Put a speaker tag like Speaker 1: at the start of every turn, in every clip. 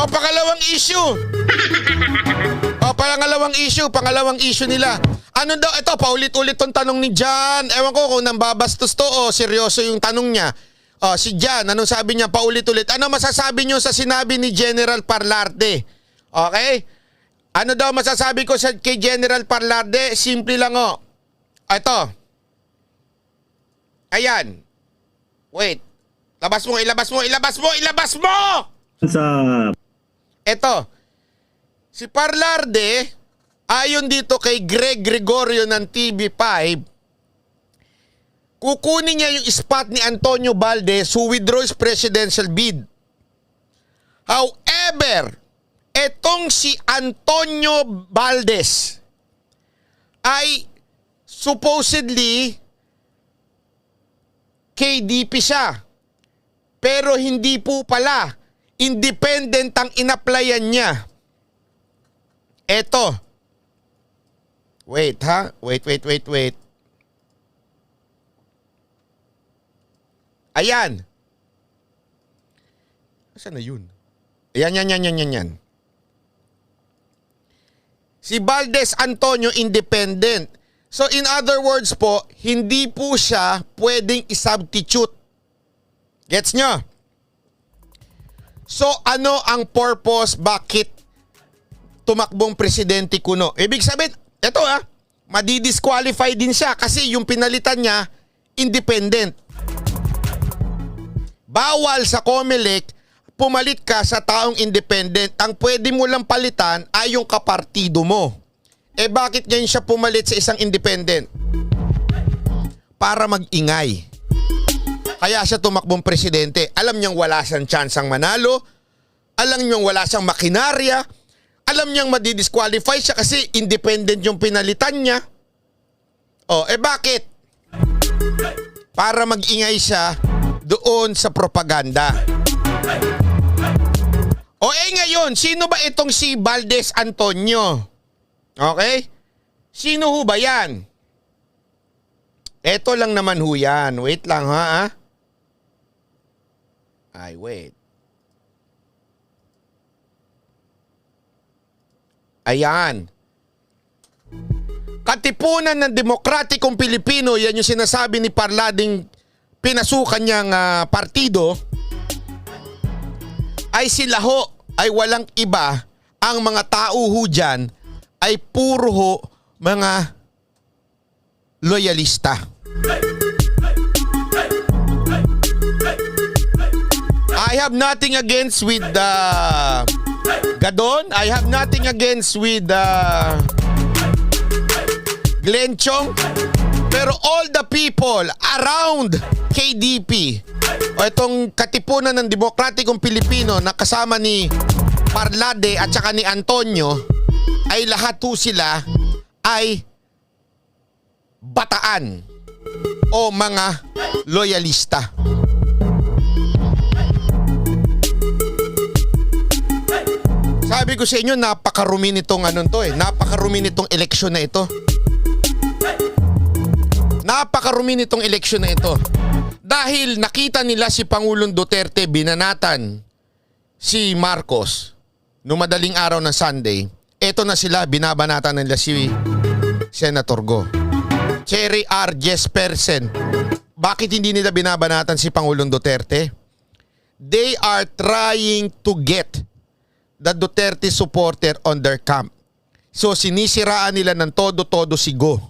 Speaker 1: pangalawang issue. Pangalawang issue nila. Ano daw, ito, paulit-ulit tong tanong ni Jan. Ewan ko kung nambabastos to o seryoso yung tanong niya. Si Jan, anong sabi niya paulit-ulit? Ano masasabi niyo sa sinabi ni General Parlade? Okay? Ano daw masasabi ko kay General Parlade? Simple lang o. Ito. Ayan. Wait. Ilabas mo!
Speaker 2: Sa
Speaker 1: Ito. Si Parlade, ayon dito kay Greg Gregorio ng TV5, kukunin niya yung spot ni Antonio Valdez who withdraws presidential bid. However, etong si Antonio Valdez ay supposedly KDP siya. Pero hindi po pala. Independent ang inaplayan niya. Eto. Wait ha. Wait. Ayan. Saan na yun? Ayan. Si Valdez Antonio independent. So in other words po, hindi po siya pwedeng isubstitute. Gets nyo? So ano ang purpose bakit tumakbong presidente kuno? Ibig sabihin, eto madidisqualify din siya kasi yung pinalitan niya, independent. Bawal sa COMELEC pumalit ka sa taong independent. Ang pwede mo lang palitan ay yung kapartido mo. Bakit ngayon siya pumalit sa isang independent? Para mag-ingay. Kaya siya tumakbong presidente. Alam niyang wala siyang tsansang manalo. Alam niyang wala siyang makinarya. Alam niyang madidisqualify siya kasi independent yung pinalitan niya. Bakit? Para mag-ingay siya doon sa propaganda. Ngayon, sino ba itong si Valdez Antonio? Okay? Sino ho ba yan? Eto lang naman ho yan. Wait lang ha. Wait. Ayan. Katipunan ng Demokratikong Pilipino, yan yung sinasabi ni Parlading pinasukan niyang partido, ay sila ho, ay walang iba, ang mga tao ho dyan, ay puro ho mga loyalista. I have nothing against with Gadon. I have nothing against with Glenn Chong. Pero all the people around KDP o itong katipunan ng Demokratikong Pilipino na kasama ni Parlade at saka ni Antonio ay lahat po sila ay bataan o mga loyalista. Sabi ko sa inyo, napakarumi nitong napakarumi nitong eleksyon na ito. Napakarumi nitong eleksyon na ito. Dahil nakita nila si Pangulong Duterte binanatan si Marcos noong madaling araw ng Sunday. Eto na sila, binabanatan nila si Senator Go. Cherry R. Jespersen. Bakit hindi nila binabanatan si Pangulong Duterte? They are trying to get the Duterte supporter on their camp. So sinisiraan nila ng todo-todo si Go.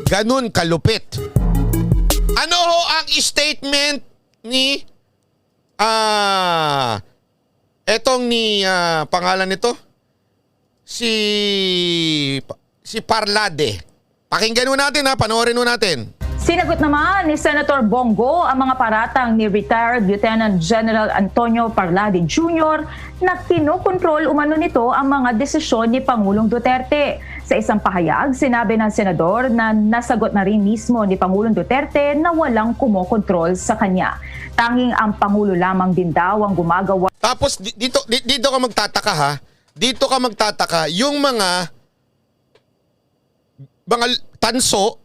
Speaker 1: Ganun kalupit. Ano ho ang statement ni pangalan nito? Si Parlade. Pakinggan mo natin panoorin mo natin.
Speaker 3: Sinagot naman ni Senator Bongo ang mga paratang ni retired Lieutenant General Antonio Parlade Jr. na kinokontrol umano nito ang mga desisyon ni Pangulong Duterte. Sa isang pahayag, sinabi ng senador na nasagot na rin mismo ni Pangulong Duterte na walang kumokontrol sa kanya. Tanging ang Pangulo lamang din daw ang gumagawa.
Speaker 1: Tapos dito ka magtataka ha. Dito ka magtataka yung mga tanso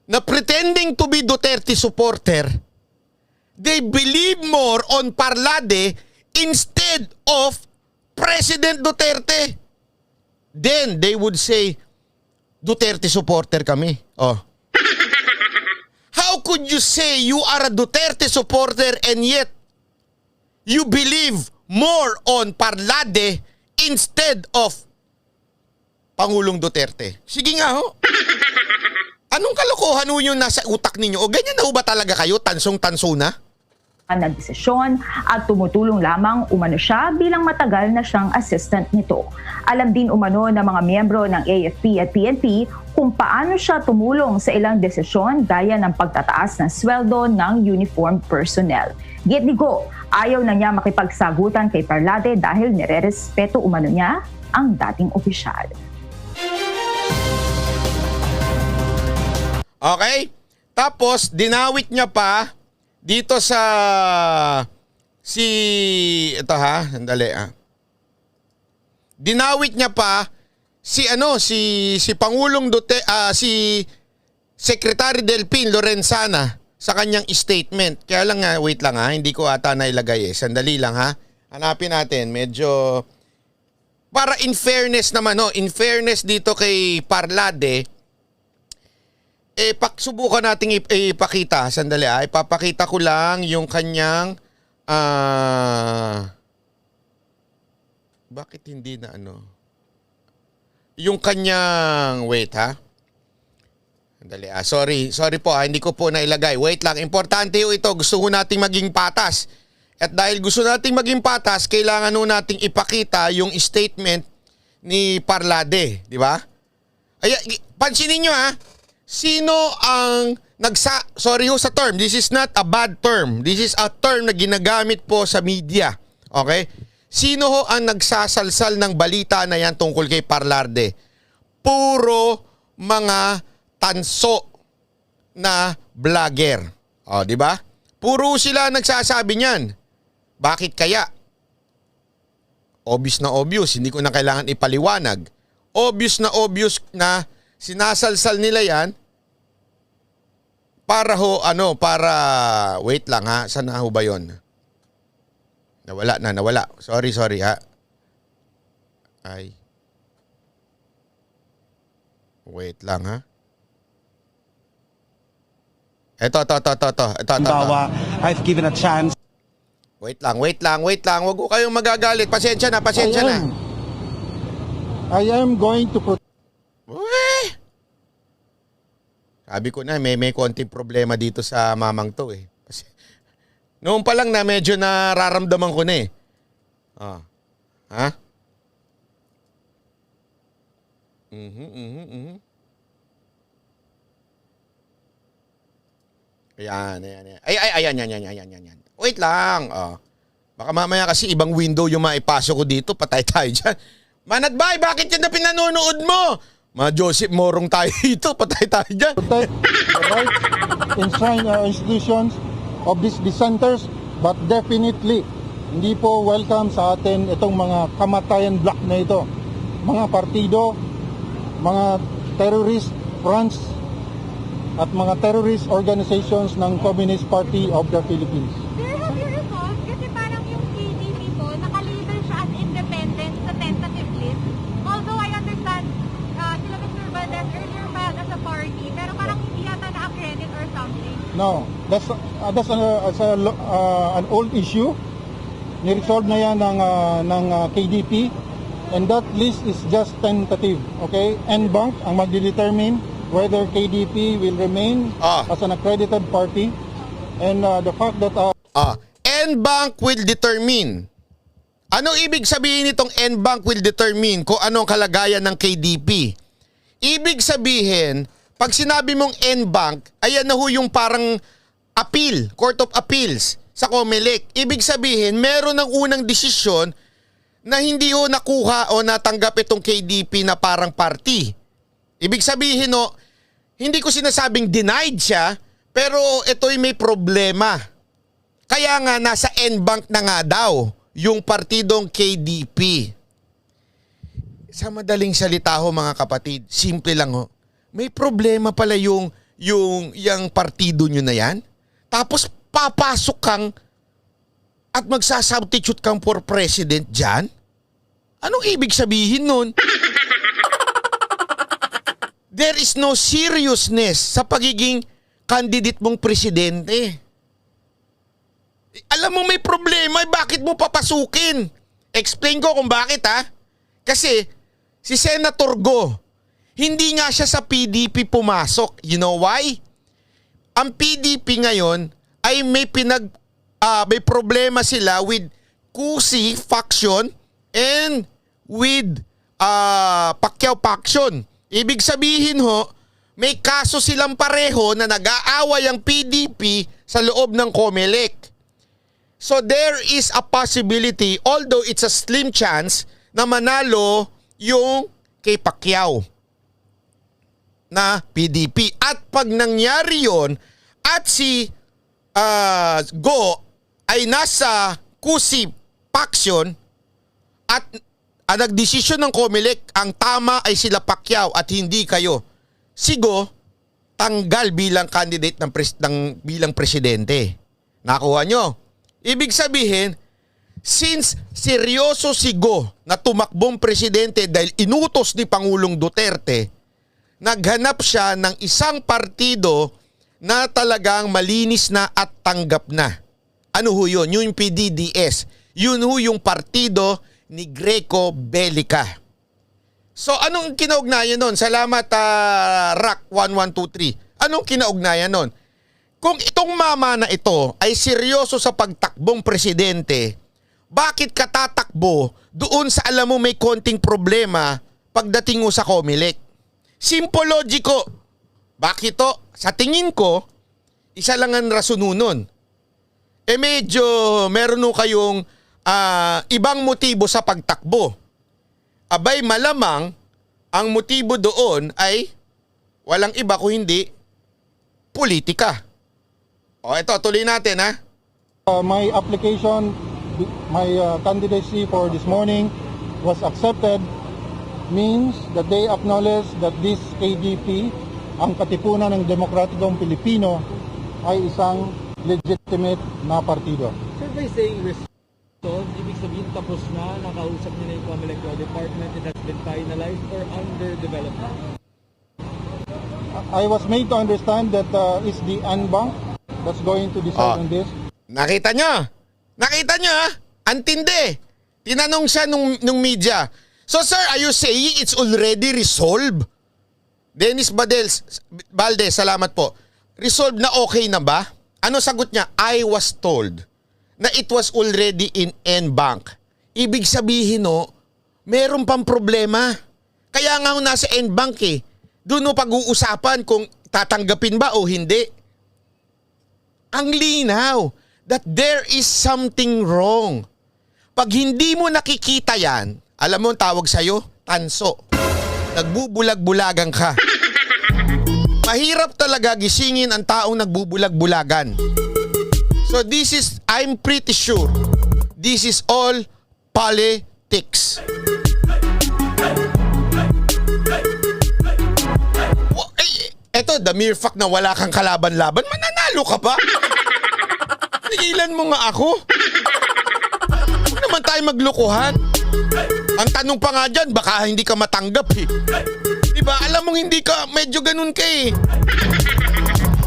Speaker 1: na pretending to be Duterte supporter they believe more on Parlade instead of President Duterte. Then they would say, Duterte supporter kami. Oh. How could you say you are a Duterte supporter and yet you believe more on Parlade instead of Pangulong Duterte? Sige nga ho. Anong kalokohan ho yung nasa utak ninyo? O ganyan na ho ba talaga kayo? Tansong-tanso na?
Speaker 3: Na desisyon at tumutulong lamang umano siya bilang matagal na siyang assistant nito. Alam din umano ng mga miyembro ng AFP at PNP kung paano siya tumulong sa ilang desisyon gaya ng pagtataas ng sweldo ng uniformed personnel. Git ni Go, ayaw na niya makipagsagutan kay Parlade dahil nire-respeto umano niya ang dating opisyal.
Speaker 1: Okay? Tapos, dinawit niya pa dito sa ito ha, sandali ha. Dinawit niya pa si Pangulong Duterte, si Secretary Delpin Lorenzana sa kanyang statement. Kaya lang nga, wait lang ha, hindi ko ata nailagay eh. Sandali lang ha. Hanapin natin, medyo para in fairness naman, no, in fairness dito kay Parlade, subukan nating ipakita. Sandali ipapakita ko lang yung kanyang bakit hindi na yung kanyang wait ha. Sandali sorry po hindi ko po nailagay. Wait lang, importante ho ito. Gusto ko nating maging patas. At dahil gusto nating maging patas, kailangan ho nating ipakita yung statement ni Parlade, di ba? Ay, pansinin niyo ha. Sino ang sorry ho sa term, this is not a bad term. This is a term na ginagamit po sa media. Okay? Sino ho ang nagsasalsal ng balita na yan tungkol kay Parlade? Puro mga tanso na vlogger. O, di ba? Puro sila nagsasabi niyan. Bakit kaya? Obvious na obvious, hindi ko na kailangan ipaliwanag. Obvious na sinasalsal nila yan para wait lang ha, saan na ho ba yun? Nawala. Sorry ha. Ay. Wait lang ha. Ito.
Speaker 2: I've given a chance.
Speaker 1: Wait lang. Huwag ko kayong magagalit. Pasensya na.
Speaker 4: I am going to
Speaker 1: Sabi ko na, may konting problema dito sa mamang to eh. Kasi, noon pa lang na medyo nararamdaman ko na eh. Ha? Ayan. Ayan. Wait lang. Baka mamaya kasi ibang window yung maipasok ko dito. Patay tayo dyan. Manadbay, bakit yan na pinanonood mo? Mga Joseph Morong tayo dito. Patay tayo dyan.
Speaker 4: protect the rights enshrined in our institutions of these dissenters, but definitely hindi po welcome sa atin itong mga kamatayan block na ito. Mga partido, mga terrorist fronts at mga terrorist organizations ng Communist Party of the Philippines.
Speaker 5: Sir, have you recalled? Kasi parang yung KDP po, nakalabel siya as independent sa tentative list. Although I understand sila Mr. Valdez earlier filed as a party, pero parang hindi yata na-accredit or something.
Speaker 4: No, that's an old issue. Niresolve na yan ng KDP, and that list is just tentative. Okay? NBank ang magdedetermine whether KDP will remain as an accredited party, and the fact that
Speaker 1: NBank will determine. Ano ibig sabihin nitong NBank will determine kung anong kalagayan ng KDP? Ibig sabihin, pag sinabi mong NBank, ayan na ho yung parang appeal, Court of Appeals sa COMELEC. Ibig sabihin, meron ng unang desisyon na hindi ho nakuha o natanggap itong KDP na parang party. Ibig sabihin hindi ko sinasabing denied siya, pero ito'y may problema. Kaya nga nasa NBank na nga daw yung partidong KDP. Sa madaling salita ho mga kapatid, simple lang may problema pala yung partido nyo na yan. Tapos papasok kang at magsasubstitute kang for president dyan? Anong ibig sabihin nun? There is no seriousness sa pagiging candidate mong presidente. Alam mo may problema, bakit mo papasukin? Explain ko kung bakit ha. Kasi si Senator Go, hindi nga siya sa PDP pumasok. You know why? Ang PDP ngayon ay may problema sila with Kusi faction and with Pacquiao faction. Ibig sabihin ho, may kaso silang pareho na nag-aaway ang PDP sa loob ng COMELEC. So there is a possibility, although it's a slim chance, na manalo yung kay Pacquiao na PDP. At pag nangyari yon at si Go ay nasa Kusi faction at ang nagdesisyon ng COMELEC, ang tama ay sila Pacquiao at hindi kayo. Si Go tanggal bilang candidate bilang presidente. Nakuha nyo? Ibig sabihin, since seryoso si Go na tumakbong presidente dahil inutos ni Pangulong Duterte, naghanap siya ng isang partido na talagang malinis na at tanggap na. Ano ho yun? Yung PDDS. Yun ho yung partido ni Greco Bellica. So anong kinaugnayan nun? Salamat Rock 1123. Anong kinaugnayan nun? Kung itong mama na ito ay seryoso sa pagtakbong presidente, bakit ka tatakbo doon sa alam mo may konting problema pagdating mo sa COMELEC? Simple logiko. Bakit to? Sa tingin ko, isa lang ang rason nun. Medyo meron nung kayong ibang motibo sa pagtakbo. Abay malamang ang motibo doon ay walang iba kung hindi politika. O ito, tuloy natin ha.
Speaker 4: My application, my candidacy for this morning was accepted, means that they acknowledge that this KDP, ang Katipunan ng Demokratikong Pilipino, ay isang legitimate na partido.
Speaker 6: Sir, by saying resolved, ibig sabihin tapos na, nakausap niyo na yung COMELEC Law Department, it has been finalized or under development?
Speaker 4: I was made to understand that it's the ANBank that's going to decide on this.
Speaker 1: Nakita nyo? Nakita nyo ha? Antindi. Tinanong siya nung media. So sir, are you saying it's already resolved? Dennis Valdez, salamat po. Resolved na okay na ba? Ano sagot niya? I was told na it was already in ANBank. Ibig sabihin no, meron pang problema. Kaya nga nasa ANBank eh. Doon no pag-uusapan kung tatanggapin ba o hindi. Ang linaw that there is something wrong. Pag hindi mo nakikita yan, alam mo ang tawag sa'yo? Tanso. Nagbubulag-bulagan ka. Mahirap talaga gisingin ang taong nagbubulag-bulagan. So this is, I'm pretty sure, this is all politics. Eto, the mere fact na wala kang kalaban-laban, mananalo ka pa? Tigilan mo nga ako. Huwag naman tayo maglukuhan. Ang tanong pa nga dyan, baka hindi ka matanggap eh. Diba? Alam mong hindi ka, medyo ganun ka eh.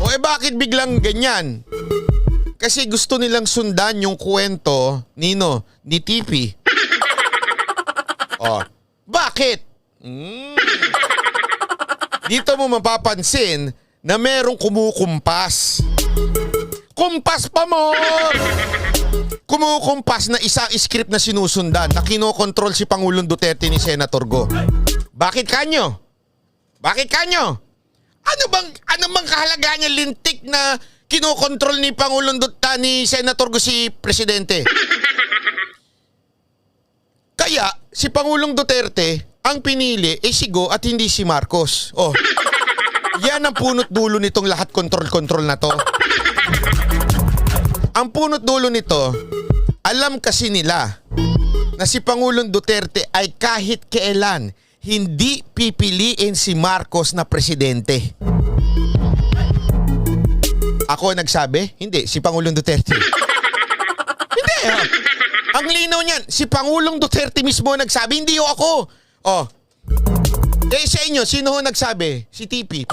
Speaker 1: O bakit biglang ganyan? Kasi gusto nilang sundan yung kwento ni Tipi. Bakit? Dito mo mapapansin na merong kumukumpas. Kumpas pa mo! Kumukumpas na isa script na sinusundan na kinokontrol si Pangulong Duterte ni Senator Go. Bakit kanyo? Bakit kanyo? Ano bang kahalagaan niya lintik na kinokontrol ni Pangulong Duterte ni Senator Go si Presidente? Kaya si Pangulong Duterte ang pinili ay si Go at hindi si Marcos. Yan ang punot dulo nitong lahat kontrol-kontrol na to. Ang punot dulo nito, alam kasi nila na si Pangulong Duterte ay kahit kailan hindi pipiliin si Marcos na presidente. Ako nagsabi? Hindi, si Pangulong Duterte. Hindi. Ang linaw niyan, si Pangulong Duterte mismo nagsabi, hindi ho ako. Oh. Eh sa inyo, sino ho nagsabi? Si TP.